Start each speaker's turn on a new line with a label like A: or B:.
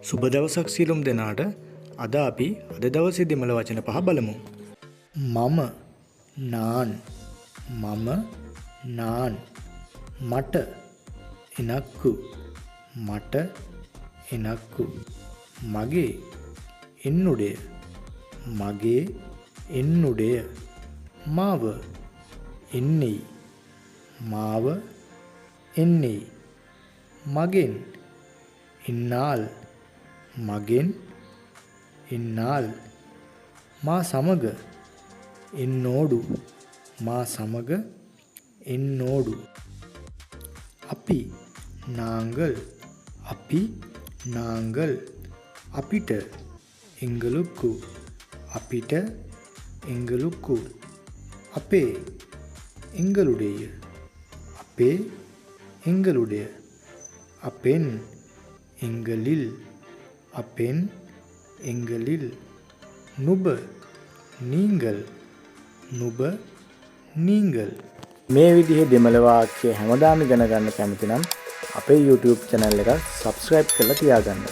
A: සුබ දවසක් සියලුම දෙනාට. අද අපි අද දවසේ දෙමළ වචන පහ බලමු. මම නාන් මම නාන් මට එනක්කු මට එනක්කු මගේ එන්නුඩය මගේ එන්නුඩය මාව එන්නේ මාව එන්නේ මගෙන් ඉන්නාල් මගෙන් ඉන්නාල් මා සමග එන්නෝඩු මා සමග එන්නෝඩු අපි නාංගල් අපි නාංගල් අපිට එංගලුක්කු අපිට එංගලුක්කු අපේ එංගලුඩේය අපේ එංගලුඩය අපෙන් එංගලිල් අපෙන් එංගලිල් නුබ නීංගල් නුබ නීංගල්. මේ විදිහේ දෙමළ වාක්‍ය හැමදාම ඉගෙන ගන්න කැමති නම් අපේ YouTube channel එක subscribe කරලා තියාගන්න.